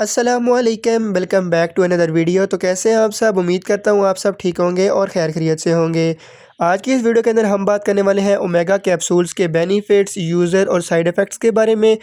अस्सलामुअलैकुम, welcome back to another video. तो कैसे हैं आप सब? उम्मीद करता हूँ आप सब ठीक होंगे और खैर खैरियत से होंगे। आज की इस वीडियो के अंदर हम बात करने वाले हैं ओमेगा कैप्सूल्स के बेनिफिट्स, यूज़र और साइड इफ़ेक्ट्स के बारे में।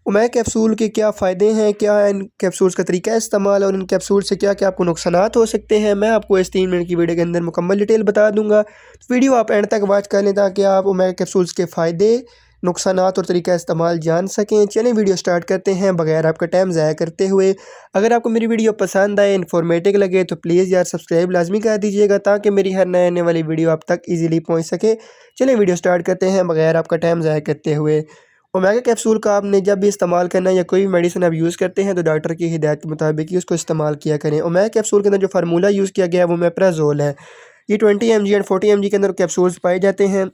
ओमेगा कैप्सूल के क्या फ़ायदे हैं, क्या है इन कैप्सूल्स का तरीका इस्तेमाल और इन कैप्सूल से क्या क्या आपको नुकसानात हो सकते हैं, मैं आपको इस 3 मिनट की वीडियो के अंदर मुकम्मल डिटेल बता दूँगा। तो वीडियो आप एंड तक वॉच कर लें ताकि आप ओमेगा कैप्सूल्स के फ़ायदे, नुकसानात और तरीका इस्तेमाल जान सकें। चलें वीडियो स्टार्ट करते हैं बगैर आपका टाइम ज़ाया करते हुए। अगर आपको मेरी वीडियो पसंद आए, इन्फॉर्मेटिव लगे तो प्लीज़ यार सब्सक्राइब लाजमी कर दीजिएगा ताकि मेरी हर नए आने वाली वीडियो आप तक ईज़िली पहुँच सके। चलें वीडियो स्टार्ट करते हैं बगैर आपका टाइम ज़ाया करते हुए। ओमेगा कैप्सूल का आपने जब भी इस्तेमाल करना है या कोई भी मेडिसिन आप यूज़ करते हैं तो डॉक्टर की हिदायत के मुताबिक ही उसको इस्तेमाल किया करें। ओमेगा कैप्सूल के अंदर जो फार्मूला यूज़ किया गया है वो मेप्राज़ोल है। ये 20 mg एंड 40 mg के अंदर कैप्सूल्स पाए जाते हैं।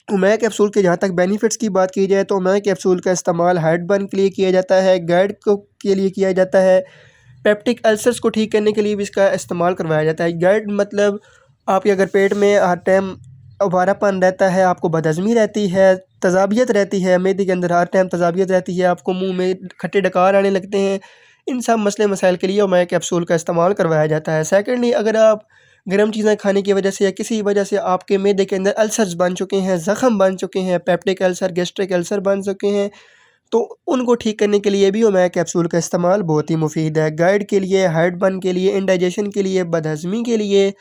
ओमेगा कैप्सूल के जहाँ तक बेनिफिट्स की बात की जाए तो ओमेगा कैप्सूल का इस्तेमाल हार्ट बर्न के लिए किया जाता है, गैड को के लिए किया जाता है, पेप्टिक अल्सर्स को ठीक करने के लिए भी इसका इस्तेमाल करवाया जाता है। गैड मतलब आपके अगर पेट में हर टाइम उबारापन रहता है, आपको बदहज़मी रहती है, तज़ाबियत रहती है, मैदे के अंदर हर टाइम तज़ाबियत रहती है, आपको मुँह में खट्टे डकार आने लगते हैं, इन सब मसले मसाइल के लिए ओमेगा कैप्सूल का इस्तेमाल करवाया जाता है। सेकेंडली अगर आप गर्म चीज़ें खाने की वजह से या किसी वजह से आपके मैदे के अंदर अल्सर्स बन चुके हैं, ज़ख़म बन चुके हैं, पेप्टिक अल्सर, गैस्ट्रिक अल्सर बन चुके हैं, तो उनको ठीक करने के लिए भी ओमेगा कैप्सूल का इस्तेमाल बहुत ही मुफीद है। गाइड के लिए, हार्ट बर्न के लिए, इंडाइजेशन के लिए, बदहज़मी के लिए,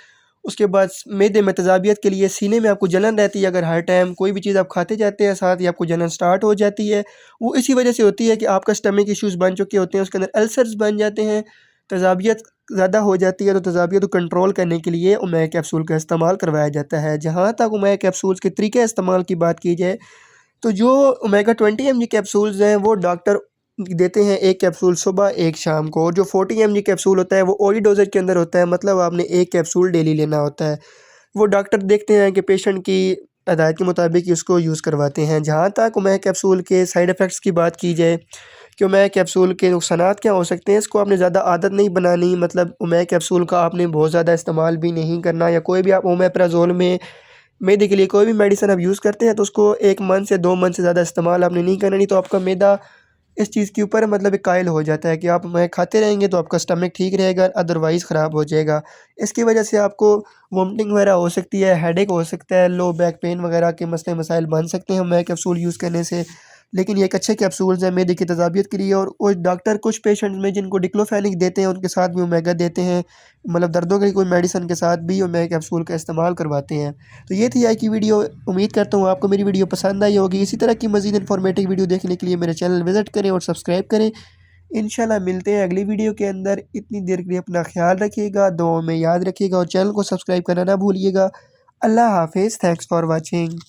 उसके बाद मैदे में तेज़ाबियत के लिए, सीने में आपको जलन रहती है अगर हर टाइम कोई भी चीज़ आप खाते जाते हैं साथ ही आपको जलन स्टार्ट हो जाती है, वो इसी वजह से होती है कि आपका स्टमक इश्यूज़ बन चुके होते हैं, उसके अंदर अल्सर्स बन जाते हैं, तेज़ाबियत ज़्यादा हो जाती है, तो तेज़ाबियत को कंट्रोल करने के लिए ओमेगा कैप्सूल का इस्तेमाल करवाया जाता है। जहाँ तक ओमेगा कैप्सूल्स के तरीके इस्तेमाल की बात की जाए तो जो ओमेगा 20 mg कैप्सूल्स हैं वो डॉक्टर देते हैं, एक कैप्सूल सुबह एक शाम को, और जो 40 mg कैप्सूल होता है वो ओडी डोजेज के अंदर होता है, मतलब आपने एक कैप्सूल डेली लेना होता है। वो डॉक्टर देखते हैं कि पेशेंट की हदायत के मुताबिक ही उसको यूज़ करवाते हैं। जहाँ तक ओमेगा कैप्सूल के साइड इफ़ेक्ट्स की बात की जाए कि ओमेगा कैप्सूल के नुकसानात क्या हो सकते हैं, इसको आपने ज़्यादा आदत नहीं बनानी, मतलब ओमेगा कैप्सूल का आपने बहुत ज़्यादा इस्तेमाल भी नहीं करना, या कोई भी आप ओमेप्राज़ोल में मैदे के लिए कोई भी मेडिसिन आप यूज़ करते हैं तो उसको 1 मंथ से 2 मंथ से ज़्यादा इस्तेमाल आपने नहीं करना, नहीं तो आपका मैदा इस चीज़ के ऊपर मतलब एक कायल हो जाता है कि आप मैं खाते रहेंगे तो आपका स्टमक ठीक रहेगा, अदरवाइज़ ख़राब हो जाएगा। इसकी वजह से आपको वोमिटिंग वगैरह हो सकती है, हेडेक हो सकता है, लो बैक पेन वगैरह के मसले मसाइल बन सकते हैं ओमेगा कैप्सूल यूज़ करने से। लेकिन ये एक अच्छे कैप्सूल्स हैं मैदे की तेज़ाबियत के लिए, और डॉक्टर कुछ पेशेंट्स में जिनको डिक्लोफेनिक देते हैं उनके साथ भी ओमेगा देते हैं, मतलब दर्दों की कोई मेडिसिन के साथ भी ओमेगा कैप्सूल का इस्तेमाल करवाते हैं। तो ये थी आज की वीडियो। उम्मीद करता हूँ आपको मेरी वीडियो पसंद आई होगी। इसी तरह की मज़ीद इन्फॉर्मेटिव वीडियो देखने के लिए मेरे चैनल विज़िट करें और सब्सक्राइब करें। इंशाल्लाह मिलते हैं अगली वीडियो के अंदर। इतनी देर के लिए अपना ख्याल रखिएगा, दुआओं में याद रखिएगा और चैनल को सब्सक्राइब करना ना भूलिएगा। अल्लाह हाफ़िज़। Thanks for watching.